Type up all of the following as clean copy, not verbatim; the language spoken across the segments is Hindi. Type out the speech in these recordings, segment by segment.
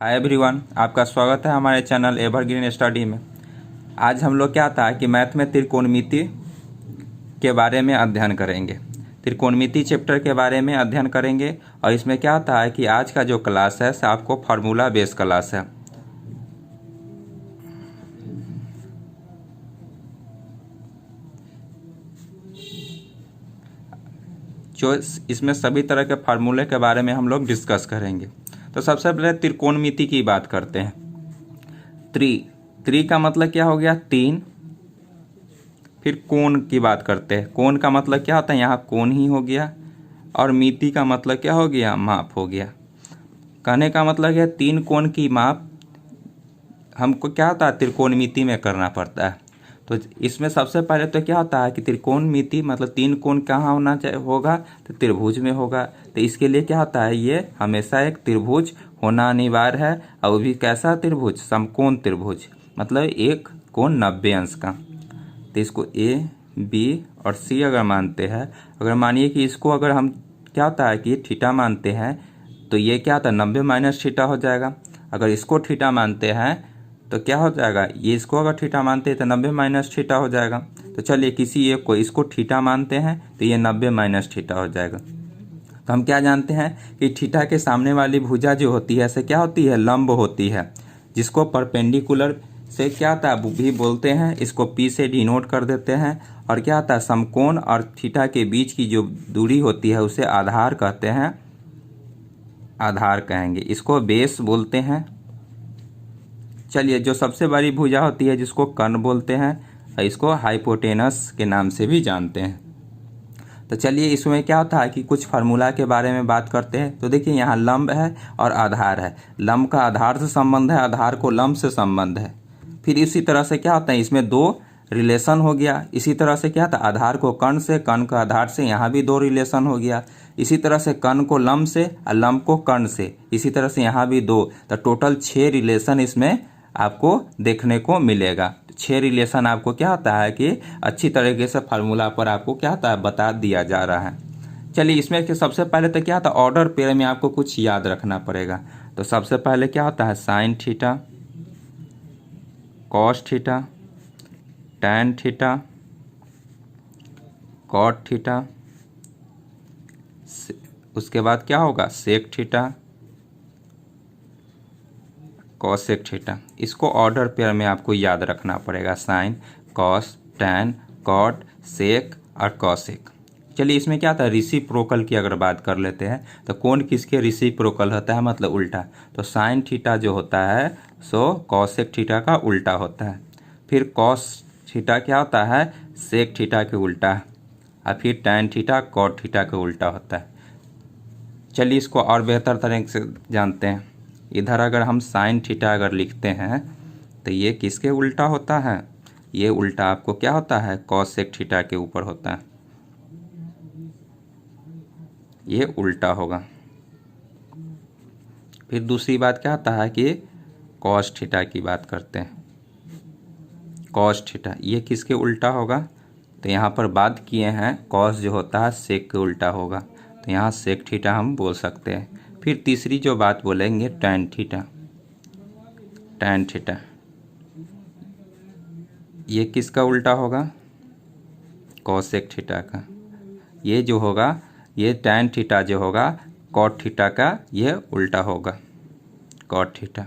हाय एवरीवन, आपका स्वागत है हमारे चैनल एवरग्रीन स्टडी में। आज हम लोग क्या था कि मैथ में त्रिकोणमिति के बारे में अध्ययन करेंगे। त्रिकोणमिति चैप्टर के बारे में अध्ययन करेंगे और इसमें क्या था है कि आज का जो क्लास है वो आपको फार्मूला बेस क्लास है। जो इसमें सभी तरह के फार्मूले के बारे में हम लोग डिस्कस करेंगे। तो सबसे पहले त्रिकोणमिति की बात करते हैं। त्रि का मतलब क्या हो गया? तीन। फिर कोण की बात करते हैं। कोण का मतलब क्या होता है? यहाँ कोण ही हो गया। और मिति का मतलब क्या हो गया? माप हो गया। कहने का मतलब है तीन कोण की माप हमको क्या होता है? त्रिकोणमिति में करना पड़ता है। तो इसमें सबसे पहले तो क्या होता है कि त्रिकोणमिति मतलब तीन कोण कहाँ होना चाहिए होगा? तो त्रिभुज में होगा। तो इसके लिए क्या होता है? ये हमेशा एक त्रिभुज होना अनिवार्य है। और वो भी कैसा त्रिभुज? समकोण त्रिभुज, मतलब एक कोण 90 अंश का। तो इसको ए, बी और सी अगर मानते हैं, अगर मानिए कि इसको अगर हम क्या होता है कि थीटा मानते हैं, तो ये क्या होता है? 90 माइनस थीटा हो जाएगा। अगर इसको थीटा मानते हैं तो क्या हो जाएगा? ये इसको अगर थीटा मानते हैं तो 90 माइनस थीटा हो जाएगा। तो चलिए किसी एक को इसको थीटा मानते हैं तो ये 90 माइनस थीटा हो जाएगा। तो हम क्या जानते हैं कि थीटा के सामने वाली भुजा जो होती है ऐसे क्या होती है? लंब होती है, जिसको परपेंडिकुलर से क्या होता है भी बोलते हैं। इसको पी से डिनोट कर देते हैं। और क्या होता है? समकोण और थीटा के बीच की जो दूरी होती है उसे आधार कहते हैं, आधार कहेंगे। इसको बेस बोलते हैं। चलिए, जो सबसे बड़ी भुजा होती है जिसको कर्ण बोलते हैं, इसको हाइपोटेनस के नाम से भी जानते हैं। तो चलिए इसमें क्या होता है कि कुछ फार्मूला के बारे में बात करते हैं। तो देखिए यहाँ लंब है और आधार है। लंब का आधार से संबंध है, आधार को लंब से संबंध है। फिर इसी तरह से क्या होता है? इसमें दो रिलेशन हो गया। इसी तरह से क्या था? आधार को कर्ण से, कर्ण का आधार से, यहाँ भी दो रिलेशन हो गया। इसी तरह से कर्ण को लंब से और लंब को कर्ण से, इसी तरह से यहाँ भी दो। तो टोटल 6 रिलेशन इसमें आपको देखने को मिलेगा। 6 रिलेशन आपको क्या होता है कि अच्छी तरीके से फार्मूला पर आपको क्या होता है? बता दिया जा रहा है। चलिए इसमें सबसे पहले तो क्या होता है? ऑर्डर पेयर में आपको कुछ याद रखना पड़ेगा। तो सबसे पहले क्या होता है? Sine theta, cos theta, tan theta, cot theta, उसके बाद क्या होगा? Sec theta, cosec theta. इसको ऑर्डर पेयर में आपको याद रखना पड़ेगा। Sine, cos, tan, cot, sec और कॉसेक। चलिए इसमें क्या था? रेसिप्रोकल की अगर बात कर लेते हैं तो कौन किसके रेसिप्रोकल होता है? मतलब उल्टा। तो साइन थीटा जो होता है सो कॉसेक थीटा का उल्टा होता है। फिर कॉस थीटा क्या होता है? सेक थीटा के उल्टा। और फिर टैन थीटा कॉट थीटा के उल्टा होता है। चलिए इसको और बेहतर तरीके से जानते हैं। इधर अगर हम साइन थीटा अगर लिखते हैं तो ये किसके उल्टा होता है? ये उल्टा आपको क्या होता है? कॉसेक थीटा के ऊपर होता है। ये उल्टा होगा। फिर दूसरी बात क्या होता है कि कॉस थीटा की बात करते हैं। कॉस थीटा ये किसके उल्टा होगा? तो यहाँ पर बात किए हैं कॉस जो होता है सेक के उल्टा होगा, तो यहाँ सेक थीटा हम बोल सकते हैं। फिर तीसरी जो बात बोलेंगे टैन थीटा। टैन थीटा ये किसका उल्टा होगा? कॉसेक थीटा का। ये जो होगा ये टैन थीटा जो होगा कॉट थीटा का ये उल्टा होगा, कॉट थीटा।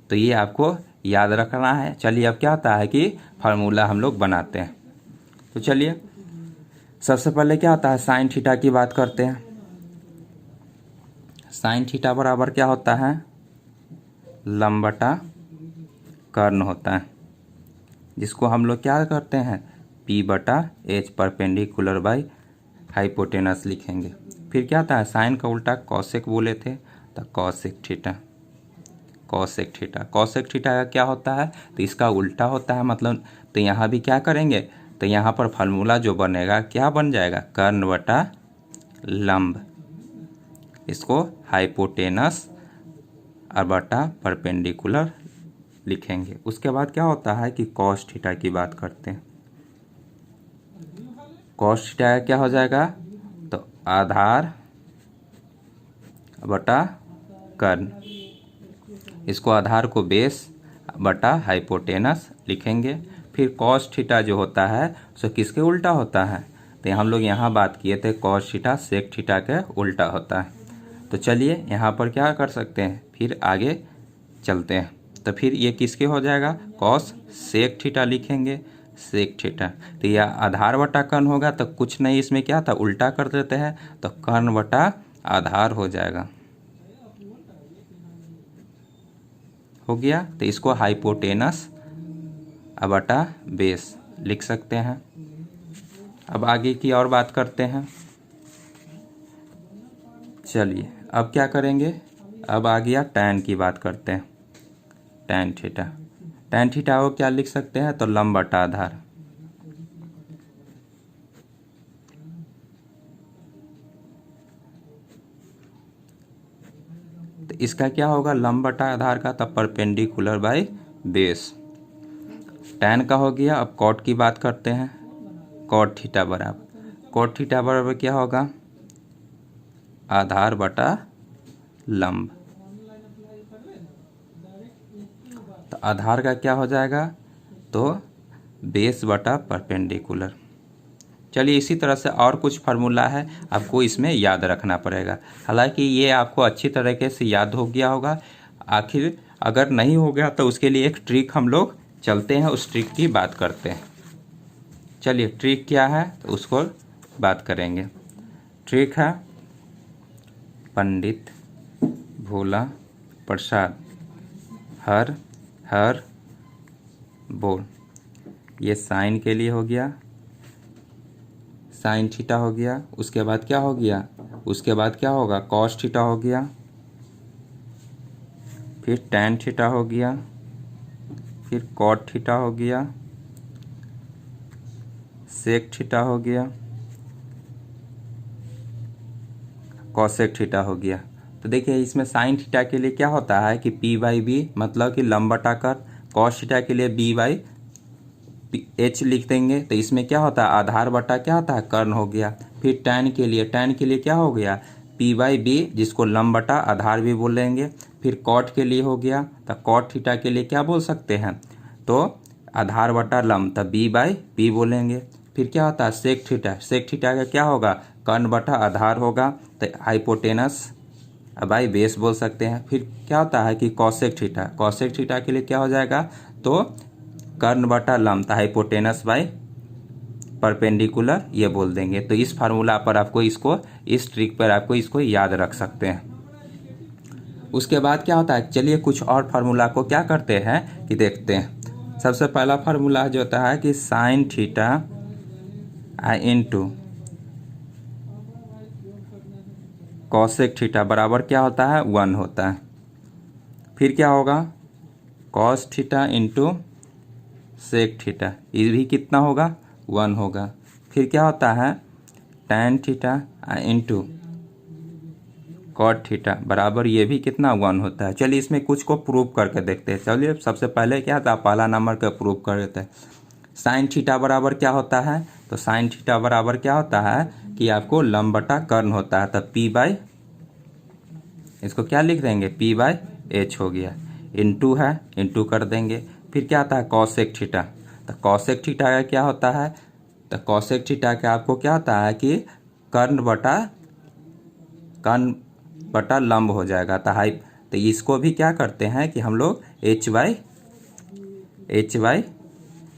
तो ये आपको याद रखना है। चलिए अब क्या होता है कि फार्मूला हम लोग बनाते हैं। तो चलिए सबसे पहले क्या होता है? साइन थीटा की बात करते हैं। साइन थीटा बराबर क्या होता है? लंब बटा कर्ण होता है, जिसको हम लोग क्या करते हैं? P बटा H परपेंडिकुलर बाई हाइपोटेनस लिखेंगे। फिर क्या होता है? साइन का उल्टा कॉसेक बोले थे, तो cosec theta. Cosec theta, cosec theta का क्या होता है? तो इसका उल्टा होता है मतलब। तो यहाँ भी क्या करेंगे? तो यहाँ पर फार्मूला जो बनेगा क्या बन जाएगा? कर्ण बटा लंब। इसको हाइपोटेनस और बटा परपेंडिकुलर लिखेंगे। उसके बाद क्या होता है कि कॉस थीटा की बात करते हैं। कॉस थीटा क्या हो जाएगा? तो आधार बटा कर्ण। इसको आधार को बेस बटा हाइपोटेनस लिखेंगे। फिर कॉस थीटा जो होता है सो किसके उल्टा होता है, तो हम लोग यहाँ बात किए थे कॉस थीटा सेक थीटा के उल्टा होता है। तो चलिए यहाँ पर क्या कर सकते हैं, फिर आगे चलते हैं। तो फिर ये किसके हो जाएगा, कॉस सेक थीटा लिखेंगे, सेक थीटा। तो यह आधार बटा कर्ण होगा, तो कुछ नहीं इसमें क्या था, उल्टा कर देते हैं, तो कर्ण बटा आधार हो जाएगा, हो गया। तो इसको हाइपोटेनस बटा बेस लिख सकते हैं। अब आगे की और बात करते हैं। चलिए अब क्या करेंगे, अब आ गया टैन की बात करते हैं। टैन थीटा, टैन थीटा को क्या लिख सकते हैं, तो लंब बटा आधार। तो इसका क्या होगा, लंब बटा आधार का, तब परपेंडिकुलर बाय बेस। टैन का हो गया। अब कॉट की बात करते हैं। कॉट थीटा बराबर, कॉट थीटा बराबर क्या होगा, आधार बटा लंब। तो आधार का क्या हो जाएगा, तो बेस बटा परपेंडिकुलर। चलिए इसी तरह से और कुछ फार्मूला है, आपको इसमें याद रखना पड़ेगा। हालांकि ये आपको अच्छी तरीके से याद हो गया होगा। आखिर अगर नहीं हो गया तो उसके लिए एक ट्रिक हम लोग चलते हैं, उस ट्रिक की बात करते हैं। चलिए ट्रिक क्या है तो उसको बात करेंगे। ट्रिक है पंडित भोला प्रसाद हर हर बोल। ये साइन के लिए हो गया, साइन थीटा हो गया। उसके बाद क्या हो गया, उसके बाद क्या होगा, कॉस थीटा हो गया। फिर टैन थीटा हो गया, फिर कॉट थीटा हो गया, सेक थीटा हो गया, कॉसेक थीटा हो गया। तो देखिए इसमें साइन थीटा के लिए क्या होता है कि पी बाई बी, मतलब कि लंब बटा कर। कॉस थीटा के लिए बी बाई एच लिख देंगे। तो इसमें क्या होता है, आधार बटा क्या होता है, कर्ण हो गया। फिर टैन के लिए, टैन के लिए क्या हो गया, पी बाई बी, जिसको लंब बटा आधार भी बोलेंगे। फिर कॉट के लिए हो गया, तो कॉट थीटा के लिए क्या बोल सकते हैं, तो आधार बटा लंब, तब बी बाई बी बोलेंगे। फिर क्या होता है सेक थीटा, सेक थीटा का क्या होगा, कर्ण बटा आधार होगा, तो हाइपोटेनस बाई बेस बोल सकते हैं। फिर क्या होता है कि कॉसेक थीटा, कॉसेक थीटा के लिए क्या हो जाएगा, तो कर्ण बटा लंब, तो हाइपोटेनस बाई परपेंडिकुलर ये बोल देंगे। तो इस फार्मूला पर आपको इसको, इस ट्रिक पर आपको इसको याद रख सकते हैं। उसके बाद क्या होता है, चलिए कुछ और फार्मूला को क्या करते हैं कि देखते हैं। सबसे पहला फार्मूला जो होता है कि sine theta into cosec theta बराबर क्या होता है, 1 होता है। फिर क्या होगा, cos theta into sec theta, ये भी कितना होगा, 1 होगा। फिर क्या होता है tan theta into cot theta बराबर ये भी कितना, 1 होता है। चलिए इसमें कुछ को प्रूव करके देखते हैं। चलिए सबसे पहले क्या था, पहला नंबर का प्रूव कर देते हैं। साइन थीटा बराबर क्या होता है, तो साइन थीटा बराबर क्या होता है कि आपको लंब बटा कर्ण होता है, तब पी बाई, इसको क्या लिख देंगे, पी बाई एच हो गया। इंटू है, इंटू कर देंगे। फिर क्या आता है कॉसेक थीटा, तो कॉसेक थीटा का क्या होता है, तो कॉसेक थीटा का आपको क्या होता है कि कर्ण बटा लंब हो जाएगा। तो इसको भी क्या करते हैं कि हम लोग एच बाई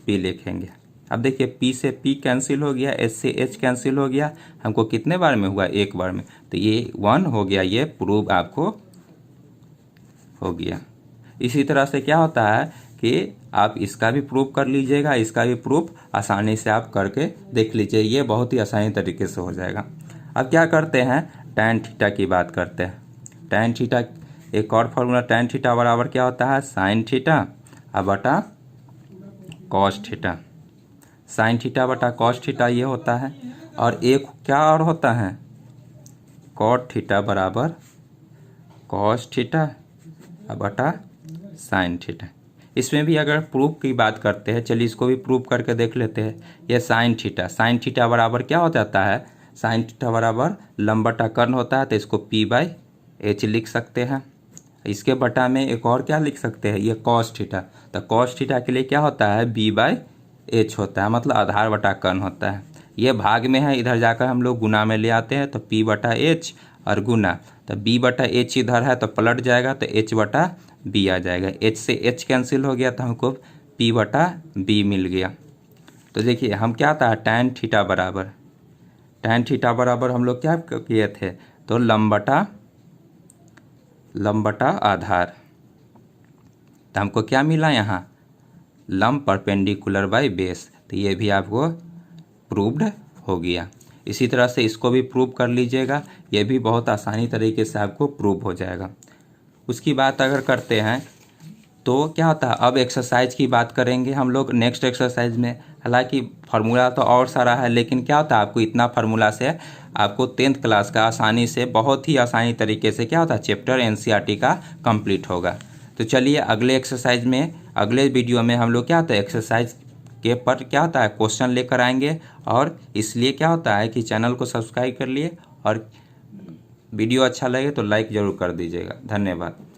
पी लिखेंगे। अब देखिए पी से पी कैंसिल हो गया, एच से एच कैंसिल हो गया। हमको कितने बार में हुआ, एक बार में, तो ये 1 हो गया। ये प्रूव आपको हो गया। इसी तरह से क्या होता है कि आप इसका भी प्रूफ कर लीजिएगा, इसका भी प्रूफ आसानी से आप करके देख लीजिए, ये बहुत ही आसानी तरीके से हो जाएगा। अब क्या करते हैं, टैन थीटा की बात करते हैं। टैन थीटा एक और फॉर्मूला, टैन थीटा बराबर क्या होता है, साइन थीटा बटा कॉस थीटा। साइन थीटा बटा कॉस थीटा ये होता है। और एक क्या और होता है, कॉट थीटा बराबर कॉस थीटा बटा साइन थीटा। इसमें भी अगर प्रूफ की बात करते हैं, चलिए इसको भी प्रूफ करके देख लेते हैं। ये साइन थीटा, साइन थीटा बराबर क्या हो जाता है, साइन थीटा बराबर लंब बटा कर्ण होता है, तो इसको पी बाई एच लिख सकते हैं। इसके बटा में एक और क्या लिख सकते हैं, ये कॉस थीटा। तो कॉस थीटा के लिए क्या होता है, b/h होता है, मतलब आधार बटा कर्ण होता है। ये भाग में है, इधर जाकर हम लोग गुना में ले आते हैं, तो p/h और गुना, तो b/h इधर है तो पलट जाएगा, तो h/b आ जाएगा। h से h कैंसिल हो गया तो हमको p/b मिल गया। तो देखिए हम क्या था, tan थीटा बराबर हम लोग क्या किए थे, तो लंब बटा आधार। तो हमको क्या मिला यहाँ, लंब परपेंडिकुलर बाय बेस। तो ये भी आपको प्रूव्ड हो गया। इसी तरह से इसको भी प्रूव कर लीजिएगा, ये भी बहुत आसानी तरीके से आपको प्रूव हो जाएगा। उसकी बात अगर करते हैं तो क्या होता है, अब एक्सरसाइज की बात करेंगे हम लोग नेक्स्ट एक्सरसाइज में। हालांकि फार्मूला तो और सारा है, लेकिन क्या होता है, आपको इतना फार्मूला से आपको 10th क्लास का आसानी से, बहुत ही आसानी तरीके से क्या होता है, चैप्टर एनसीईआरटी का कंप्लीट होगा। तो चलिए अगले एक्सरसाइज में, अगले वीडियो में हम लोग क्या होता है, एक्सरसाइज के पर क्या होता है क्वेश्चन लेकर आएंगे। और इसलिए क्या होता है कि चैनल को सब्सक्राइब कर लिए, और वीडियो अच्छा लगे तो लाइक ज़रूर कर दीजिएगा। धन्यवाद।